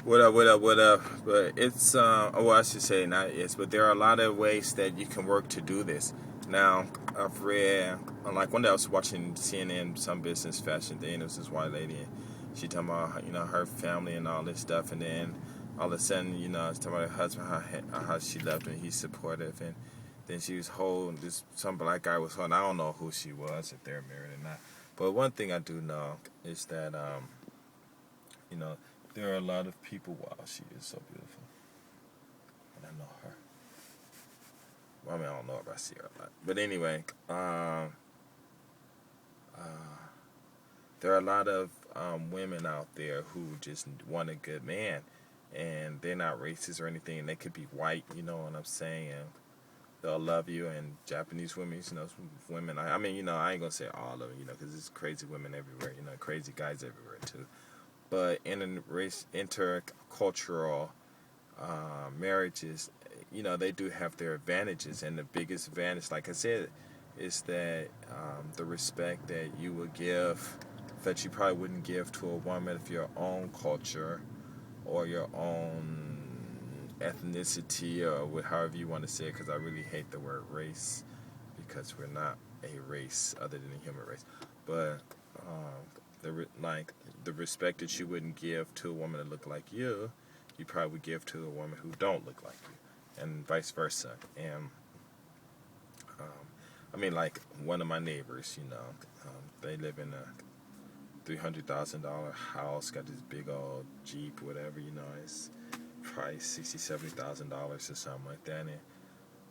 What up, what up, what up? But it's, well, I should say not it's, but there are a lot of ways that you can work to do this. Now, I've read, like one day I was watching CNN, some business fashion thing, there was this white lady, and she talking about, her family and all this stuff, and then all of a sudden, it's talking about her husband, how she loved him, he's supportive, and then she was holding, some black guy was holding, I don't know who she was, if they're married or not, but one thing I do know is that, you know, there are a lot of people. Wow, she is so beautiful. And I know her. Well, I mean, I don't know her, but I see her a lot. But anyway, there are a lot of women out there who just want a good man. And they're not racist or anything. And they could be white, you know what I'm saying? And they'll love you. And Japanese women, women. I mean, I ain't going to say all of them, because there's crazy women everywhere, crazy guys everywhere, too. But intercultural marriages, they do have their advantages, and the biggest advantage, like I said, is that the respect that you would give, that you probably wouldn't give to a woman of your own culture or your own ethnicity, or however you want to say it, because I really hate the word race, because we're not a race other than the human race. But the respect that you wouldn't give to a woman that look like you probably would give to a woman who don't look like you, and vice versa. And I mean, like one of my neighbors, they live in a $300,000 house, got this big old Jeep, whatever, it's probably $60,000-$70,000 or something like that. And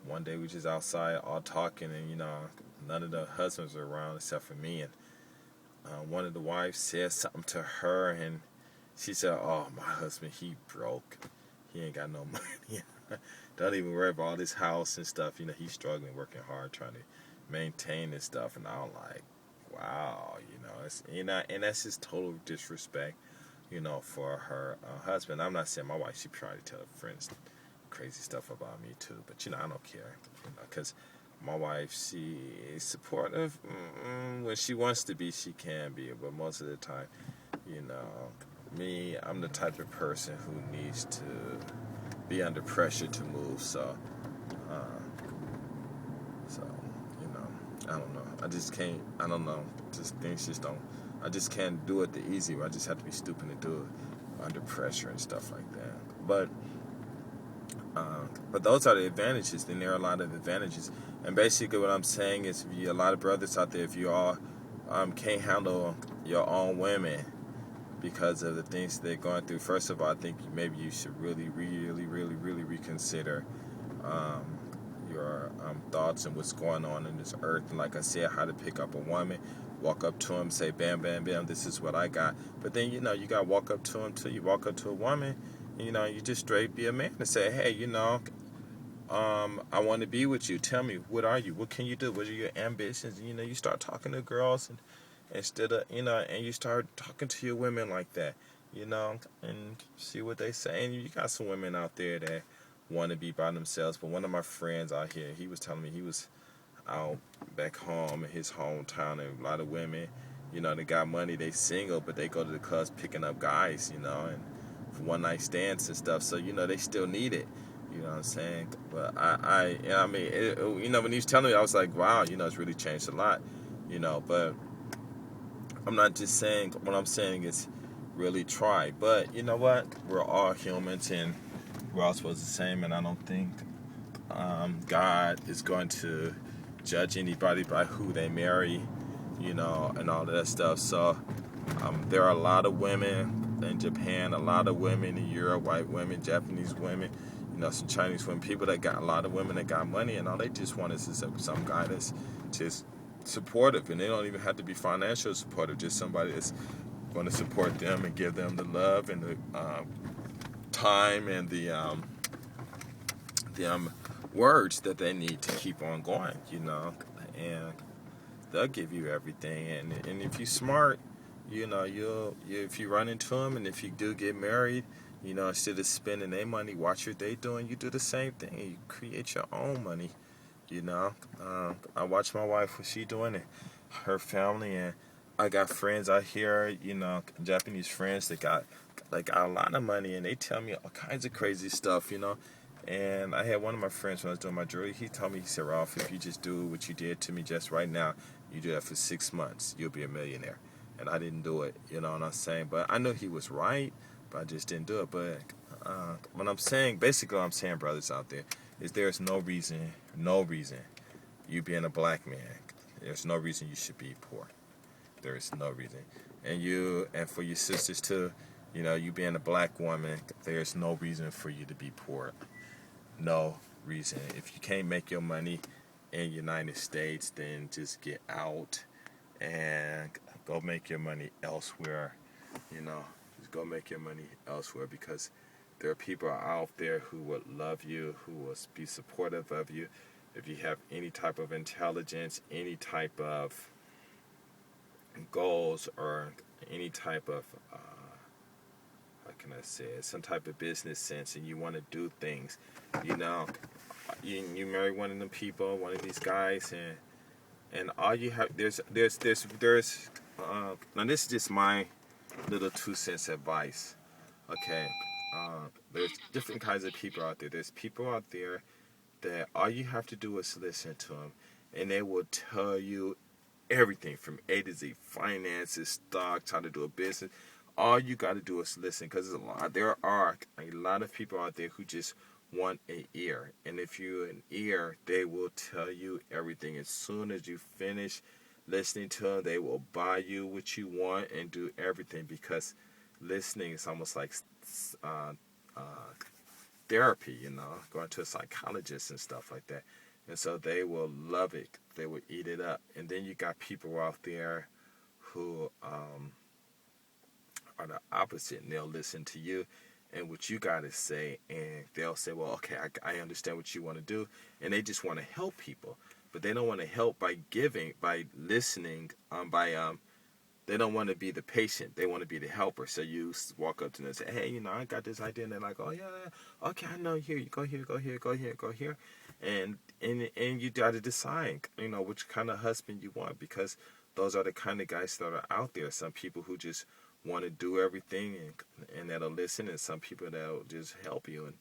one day we just outside all talking, and none of the husbands are around except for me, and one of the wives said something to her, and she said, "Oh, my husband, he broke. He ain't got no money. Don't even worry about all this house and stuff. He's struggling, working hard, trying to maintain this stuff." And I'm like, wow, it's, and that's just total disrespect, for her husband. I'm not saying my wife, she probably tell her friends crazy stuff about me too, but I don't care, because my wife, she is supportive. When she wants to be, she can be. But most of the time, me, I'm the type of person who needs to be under pressure to move. So, so I don't know. I just can't. I don't know. Just things just don't. I just can't do it the easy way. I just have to be stupid to do it under pressure and stuff like that. But those are the advantages. Then there are a lot of advantages. And basically what I'm saying is, a lot of brothers out there, if you all can't handle your own women because of the things they're going through, first of all, I think maybe you should really, really, really, really reconsider your thoughts and what's going on in this earth. And like I said, how to pick up a woman, walk up to him, say, bam, bam, bam, this is what I got. But then, you got to walk up to him till you walk up to a woman. You just straight be a man and say, hey, I want to be with you. Tell me, what are you? What can you do? What are your ambitions? And, you start talking to girls, and instead of, and you start talking to your women like that, and see what they say. And you got some women out there that want to be by themselves. But one of my friends out here, he was telling me he was out back home in his hometown, and a lot of women, they got money, they single, but they go to the clubs picking up guys, and for one night stands and stuff. So, they still need it. You know what I'm saying? But I mean, when he was telling me, I was like, wow, it's really changed a lot, But I'm not just saying, what I'm saying is really try. But you know what? We're all humans, and we're all supposed to the same. And I don't think God is going to judge anybody by who they marry, and all of that stuff. So there are a lot of women in Japan, a lot of women in Europe, white women, Japanese women, some Chinese women, people that got a lot of women that got money, and all they just want is some guy that's just supportive, and they don't even have to be financial supportive, just somebody that's going to support them and give them the love and the time and the words that they need to keep on going, and they'll give you everything. And if you're smart, if you run into them, and if you do get married, instead of spending their money, watch what they doing. You do the same thing. You create your own money. I watch my wife, what she doing, and her family, and I got friends out here, Japanese friends that got a lot of money, and they tell me all kinds of crazy stuff. And I had one of my friends when I was doing my jewelry. He told me, he said, Ralph, if you just do what you did to me just right now, you do that for 6 months, you'll be a millionaire. And I didn't do it, you know what I'm saying? But I know he was right, but I just didn't do it. But what I'm saying, basically, what I'm saying, brothers out there, is there's no reason, you being a black man, there's no reason you should be poor. There is no reason. And for your sisters too, you being a black woman, there's no reason for you to be poor. No reason. If you can't make your money in the United States, then just get out and go make your money elsewhere. Just go make your money elsewhere, because there are people out there who would love you, who will be supportive of you. If you have any type of intelligence, any type of goals, or any type of how can I say it, some type of business sense, and you want to do things, you know you marry one of them people, one of these guys, and all you have, there's now this is just my little 2 cents advice. Okay, there's different kinds of people out there. There's people out there that all you have to do is listen to them, and they will tell you everything from A to Z: finances, stocks, how to do a business. All you got to do is listen, because there are a lot of people out there who just want an ear, and if you're an ear, they will tell you everything. As soon as you finish listening to them, they will buy you what you want and do everything, because listening is almost like uh, uh, therapy, going to a psychologist and stuff like that. And so they will love it. They will eat it up. And then you got people out there who are the opposite, and they'll listen to you and what you got to say, and they'll say, well, okay, I understand what you want to do. And they just want to help people. But they don't want to help by giving, by listening, they don't want to be the patient. They want to be the helper. So you walk up to them and say, hey, I got this idea. And they're like, oh, yeah, okay, I know. Here, you go here, go here, go here, go here. And you got to decide, which kind of husband you want, because those are the kind of guys that are out there. Some people who just want to do everything and that'll listen, and some people that'll just help you. And,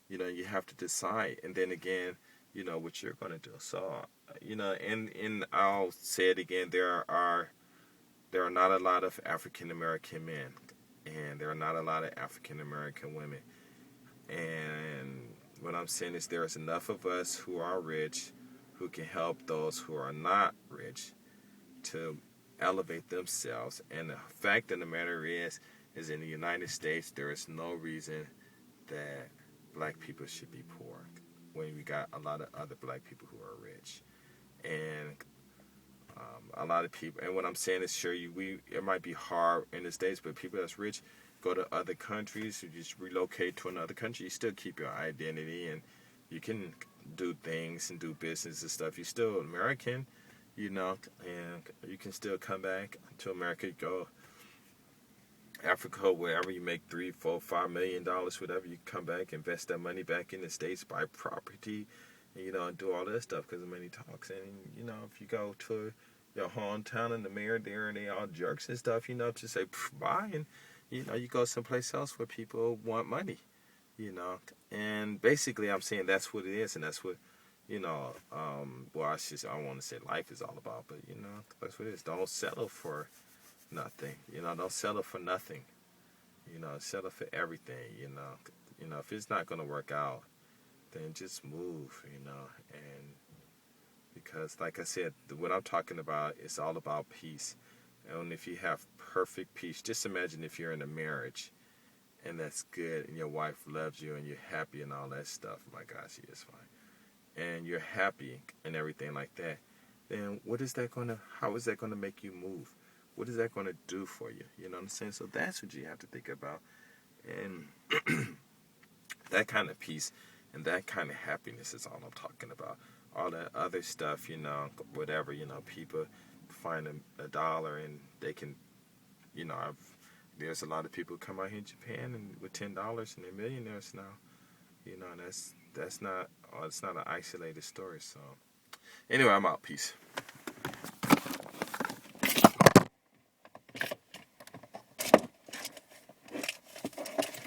you have to decide. And then again, what you're going to do. So, and I'll say it again, there are not a lot of African American men, and there are not a lot of African American women. And what I'm saying is, there's enough of us who are rich, who can help those who are not rich to elevate themselves. And the fact of the matter is in the United States, there is no reason that black people should be poor, when we got a lot of other black people who are rich. And a lot of people, and what I'm saying is, sure, it might be hard in the States, but people that's rich go to other countries, you just relocate to another country, you still keep your identity, and you can do things and do business and stuff. You're still American, and you can still come back to America, go Africa, wherever you make $3, $4, $5 million, whatever, you come back, invest that money back in the States, buy property, and do all that stuff, because the money talks. And, if you go to your hometown and the mayor there and they all jerks and stuff, just say, bye, and, you go someplace else where people want money, And basically, I'm saying that's what it is, and that's what, well, I don't want to say life is all about, but, that's what it is. Don't settle for nothing, don't settle for nothing, settle for everything, if it's not going to work out, then just move, and because, like I said, what I'm talking about is all about peace. And if you have perfect peace, just imagine if you're in a marriage and that's good, and your wife loves you and you're happy and all that stuff. My gosh, she is fine. And you're happy and everything like that. Then how is that gonna make you move? What is that gonna do for you? You know what I'm saying? So that's what you have to think about. And that kind of peace and that kind of happiness is all I'm talking about. All that other stuff, whatever, people find a dollar and they can, there's a lot of people come out here in Japan and with $10 and they're millionaires now, and it's not an isolated story. So anyway, I'm out. Peace.